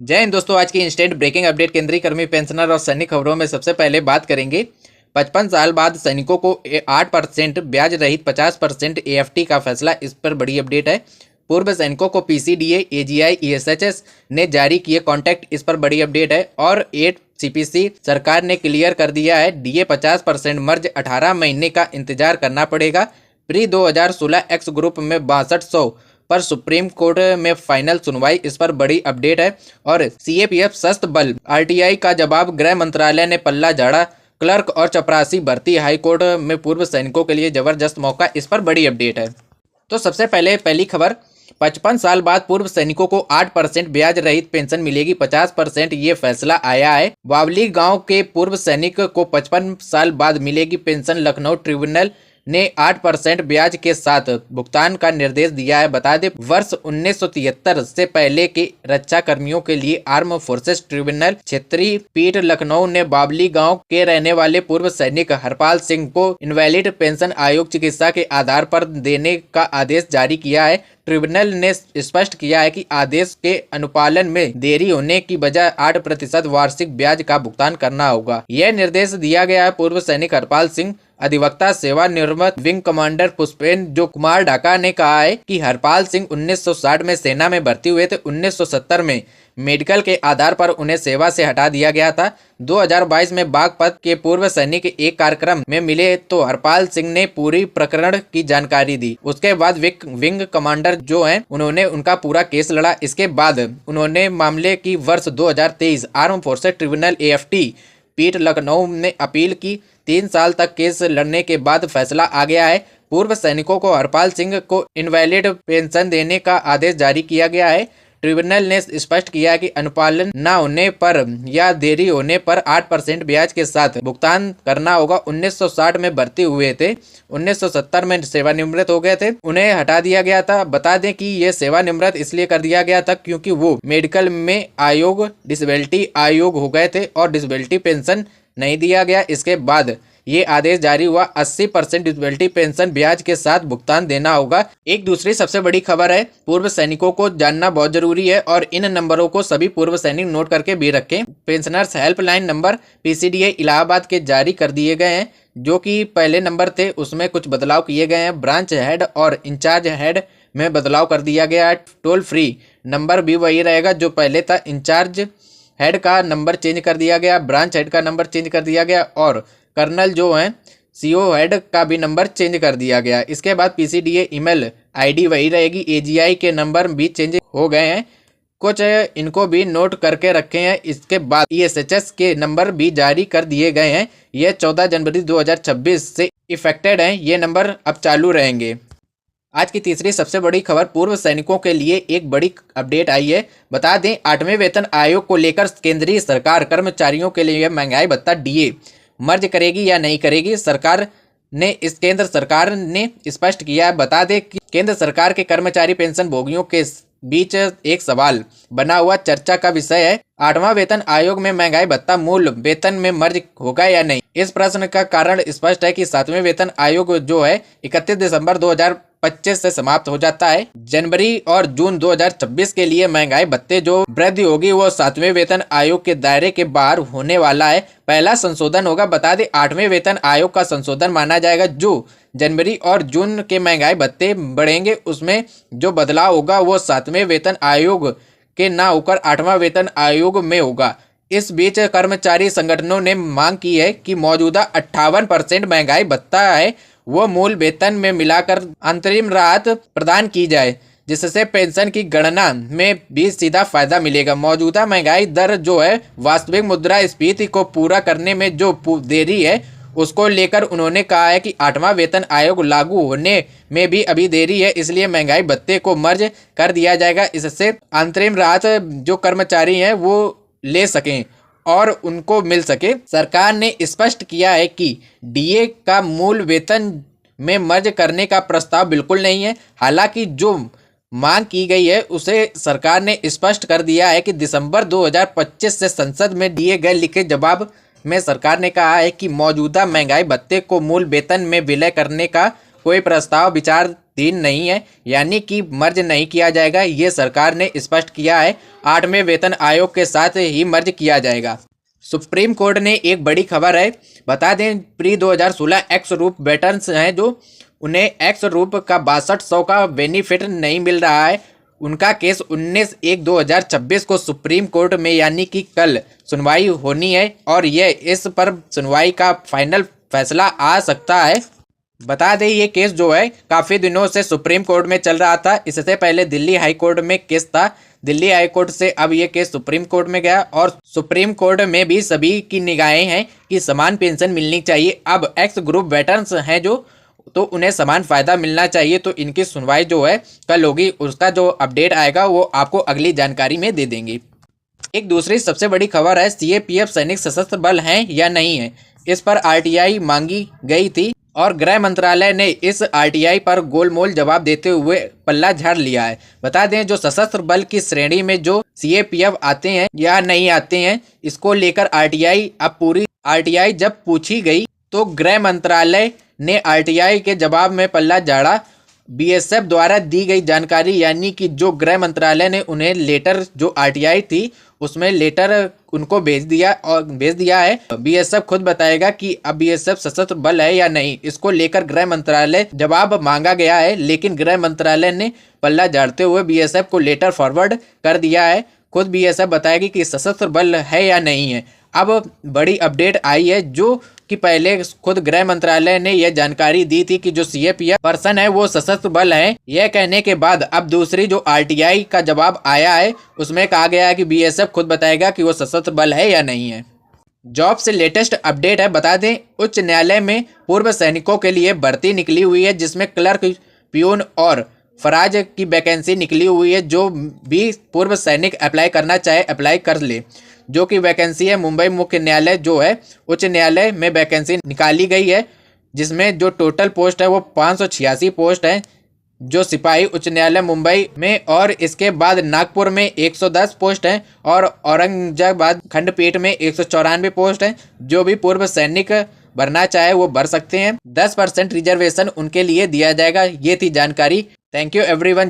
जय हिंद दोस्तों। आज की इंस्टेंट ब्रेकिंग अपडेट केंद्रीय कर्मी पेंशनर और सैनिक खबरों में सबसे पहले बात करेंगे 55 साल बाद सैनिकों को 8% ब्याज रहित 50% एएफटी का फैसला। इस पर बड़ी अपडेट है। पूर्व सैनिकों को पीसीडीए, एजीआई, ईएसएचएस ने जारी किए कॉन्टैक्ट। इस पर बड़ी अपडेट है। और 8 सीपीसी सरकार ने क्लियर कर दिया है। डीए 50% मर्ज 18 महीने का इंतजार करना पड़ेगा। प्री 2016 एक्स ग्रुप में 6200 पर सुप्रीम कोर्ट में फाइनल सुनवाई। इस पर बड़ी अपडेट है। और सीएपीएफ सशस्त्र बल आरटीआई का जवाब, गृह मंत्रालय ने पल्ला झाड़ा। क्लर्क और चपरासी भर्ती, हाईकोर्ट में पूर्व सैनिकों के लिए जबरदस्त मौका। इस पर बड़ी अपडेट है। तो सबसे पहले पहली खबर, 55 साल बाद पूर्व सैनिकों को 8% ब्याज रहित पेंशन मिलेगी, 50% ये फैसला आया है। बावली गांव के पूर्व सैनिक को 55 साल बाद मिलेगी पेंशन। लखनऊ ट्रिब्यूनल ने 8% ब्याज के साथ भुगतान का निर्देश दिया है। बता दें, वर्ष 1973 से पहले के रक्षा कर्मियों के लिए आर्म फोर्सेस ट्रिब्यूनल क्षेत्रीय पीठ लखनऊ ने बावली गांव के रहने वाले पूर्व सैनिक हरपाल सिंह को इनवैलिड पेंशन आयोग चिकित्सा के आधार पर देने का आदेश जारी किया है। ट्रिब्यूनल ने स्पष्ट किया है कि आदेश के अनुपालन में देरी होने की बजाय 8% वार्षिक ब्याज का भुगतान करना होगा। यह निर्देश दिया गया है पूर्व सैनिक हरपाल सिंह। अधिवक्ता सेवानिवृत्त विंग कमांडर पुष्पेंद्र कुमार ढाका ने कहा है कि हरपाल सिंह 1960 में सेना में भर्ती हुए थे। 1970 में मेडिकल के आधार पर उन्हें सेवा से हटा दिया गया था। 2022 में बागपत के पूर्व सैनिक एक कार्यक्रम में मिले तो हरपाल सिंह ने पूरी प्रकरण की जानकारी दी। उसके बाद विंग कमांडर जो हैं उन्होंने उनका पूरा केस लड़ा। इसके बाद उन्होंने मामले की वर्ष 2023 आर्म फोर्सेस ट्रिब्यूनल एएफटी पीठ लखनऊ ने अपील की। 3 साल तक केस लड़ने के बाद फैसला आ गया है। पूर्व सैनिकों को हरपाल सिंह को इनवैलिड पेंशन देने का आदेश जारी किया गया है। ट्रिब्यूनल ने स्पष्ट किया कि अनुपालन न होने पर या देरी होने पर 8% ब्याज के साथ भुगतान करना होगा। 1960 में भर्ती हुए थे, 1970 में सेवानिवृत्त हो गए थे, उन्हें हटा दिया गया था। बता दें कि ये सेवानिवृत्त इसलिए कर दिया गया था क्योंकि वो मेडिकल में आयोग, डिसेबिलिटी आयोग हो गए थे और डिसेबिलिटी पेंशन नहीं दिया गया। इसके बाद ये आदेश जारी हुआ। 80% डिसेबिलिटी पेंशन ब्याज के साथ भुगतान देना होगा। एक दूसरी सबसे बड़ी खबर है, पूर्व सैनिकों को जानना बहुत जरूरी है और इन नंबरों को सभी पूर्व सैनिक नोट करके भी रखें। Pensioners helpline number PCDA Allahabad के जारी कर दिए गए हैं। जो कि पहले नंबर थे उसमें कुछ बदलाव किए गए हैं। ब्रांच हेड और इंचार्ज हेड में बदलाव कर दिया गया है। टोल फ्री नंबर भी वही रहेगा जो पहले था। इंचार्ज हेड का नंबर चेंज कर दिया गया, ब्रांच हेड का नंबर चेंज कर दिया गया और कर्नल जो हैं सीओ हेड का भी नंबर चेंज कर दिया गया। इसके बाद पीसीडीए ईमेल आईडी वही रहेगी। एजीआई के नंबर भी चेंज हो गए हैं, कुछ इनको भी नोट करके रखे हैं। इसके बाद ईएसएचएस के नंबर भी जारी कर दिए गए हैं। ये 14 जनवरी 2026 से इफेक्टेड हैं। ये नंबर अब चालू रहेंगे। आज की तीसरी सबसे बड़ी खबर, पूर्व सैनिकों के लिए एक बड़ी अपडेट आई है। बता दें, 8वें वेतन आयोग को लेकर केंद्रीय सरकार कर्मचारियों के लिए महंगाई भत्ता डीए मर्ज करेगी या नहीं करेगी। केंद्र सरकार ने स्पष्ट किया है। बता दें कि केंद्र सरकार के कर्मचारी पेंशन भोगियों के बीच एक सवाल बना हुआ चर्चा का विषय है। 8वां वेतन आयोग में महंगाई भत्ता मूल वेतन में मर्ज होगा या नहीं। इस प्रश्न का कारण स्पष्ट है कि 7वें वेतन आयोग जो है 31 दिसंबर 2025 से समाप्त हो जाता है। जनवरी और जून 2026 के लिए महंगाई भत्ते जो वृद्धि होगी वो 7वें वेतन आयोग के दायरे के बाहर होने वाला है। पहला संशोधन होगा। बता दें, 8वें वेतन आयोग का संशोधन माना जाएगा। जो जनवरी और जून के महंगाई भत्ते बढ़ेंगे उसमें जो बदलाव होगा वो 7वें वेतन आयोग के ना होकर 8वां वेतन आयोग में होगा। इस बीच कर्मचारी संगठनों ने मांग की है कि मौजूदा 58% महंगाई भत्ता है वो मूल वेतन में मिलाकर अंतरिम राहत प्रदान की जाए, जिससे पेंशन की गणना में भी सीधा फायदा मिलेगा। मौजूदा महंगाई दर जो है वास्तविक मुद्रास्फीति को पूरा करने में जो देरी है उसको लेकर उन्होंने कहा है कि 8वां वेतन आयोग लागू होने में भी अभी देरी है, इसलिए महंगाई भत्ते को मर्ज कर दिया जाएगा। इससे अंतरिम राहत जो कर्मचारी हैं वो ले सकें और उनको मिल सके। सरकार ने स्पष्ट किया है कि डीए का मूल वेतन में मर्ज करने का प्रस्ताव बिल्कुल नहीं है। हालांकि जो मांग की गई है उसे सरकार ने स्पष्ट कर दिया है कि दिसंबर 2025 से संसद में दिए गए लिखे जवाब में सरकार ने कहा है कि मौजूदा महंगाई भत्ते को मूल वेतन में विलय करने का कोई प्रस्ताव विचार 3 नहीं है, यानी कि मर्ज नहीं किया जाएगा। ये सरकार ने स्पष्ट किया है। 8वें वेतन आयोग के साथ ही मर्ज किया जाएगा। सुप्रीम कोर्ट ने एक बड़ी खबर है, बता दें प्री 2016 एक्स रूप वेटरन्स हैं जो उन्हें एक्स रूप का 6200 का बेनिफिट नहीं मिल रहा है। उनका केस 19/1/2026 को सुप्रीम कोर्ट में यानी कि कल सुनवाई होनी है और यह इस पर सुनवाई का फाइनल फैसला आ सकता है। बता दें ये केस जो है काफ़ी दिनों से सुप्रीम कोर्ट में चल रहा था। इससे पहले दिल्ली हाई कोर्ट में केस था। दिल्ली हाई कोर्ट से अब ये केस सुप्रीम कोर्ट में गया और सुप्रीम कोर्ट में भी सभी की निगाहें हैं कि समान पेंशन मिलनी चाहिए। अब एक्स ग्रुप वेटरन्स हैं जो तो उन्हें समान फ़ायदा मिलना चाहिए। तो इनकी सुनवाई जो है कल होगी। उसका जो अपडेट आएगा वो आपको अगली जानकारी में दे देंगे। एक दूसरी सबसे बड़ी खबर है, सीएपीएफ सैनिक सशस्त्र बल हैं या नहीं है। इस पर आरटीआई मांगी गई थी और गृह मंत्रालय ने इस आरटीआई पर गोलमोल जवाब देते हुए पल्ला झाड़ लिया है। बता दें जो सशस्त्र बल की श्रेणी में जो सीएपीएफ आते हैं या नहीं आते हैं, इसको लेकर आरटीआई जब पूछी गई तो गृह मंत्रालय ने आरटीआई के जवाब में पल्ला झाड़ा। बीएसएफ द्वारा दी गई जानकारी यानी कि जो गृह मंत्रालय ने उन्हें लेटर जो आरटीआई थी उसमें लेटर उनको भेज दिया है। बीएसएफ खुद बताएगा कि अब बीएसएफ सशस्त्र बल है या नहीं। इसको लेकर गृह मंत्रालय जवाब मांगा गया है, लेकिन गृह मंत्रालय ने पल्ला झाड़ते हुए बीएसएफ को लेटर फॉरवर्ड कर दिया है। खुद बीएसएफ बताएगी कि सशस्त्र बल है या नहीं है। अब बड़ी अपडेट आई है जो कि पहले खुद गृह मंत्रालय ने यह जानकारी दी थी कि जो सीएपीएफ पर्सन है वो सशस्त्र बल है। यह कहने के बाद अब दूसरी जो आरटीआई का जवाब आया है उसमें कहा गया है कि बीएसएफ खुद बताएगा कि वो सशस्त्र बल है या नहीं है। जॉब से लेटेस्ट अपडेट है, बता दें उच्च न्यायालय में पूर्व सैनिकों के लिए भर्ती निकली हुई है जिसमें क्लर्क, प्यून और फराज की वैकेंसी निकली हुई है। जो भी पूर्व सैनिक अप्लाई करना चाहे अप्लाई कर ले। जो कि वैकेंसी है मुंबई मुख्य न्यायालय जो है उच्च न्यायालय में वैकेंसी निकाली गई है, जिसमें जो टोटल पोस्ट है वो 586 पोस्ट है जो सिपाही उच्च न्यायालय मुंबई में, और इसके बाद नागपुर में 110 पोस्ट हैं और औरंगाबाद खंडपीठ में 194 पोस्ट हैं। जो भी पूर्व सैनिक भरना चाहे वो भर सकते हैं। 10% रिजर्वेशन उनके लिए दिया जाएगा। ये थी जानकारी। Thank you everyone.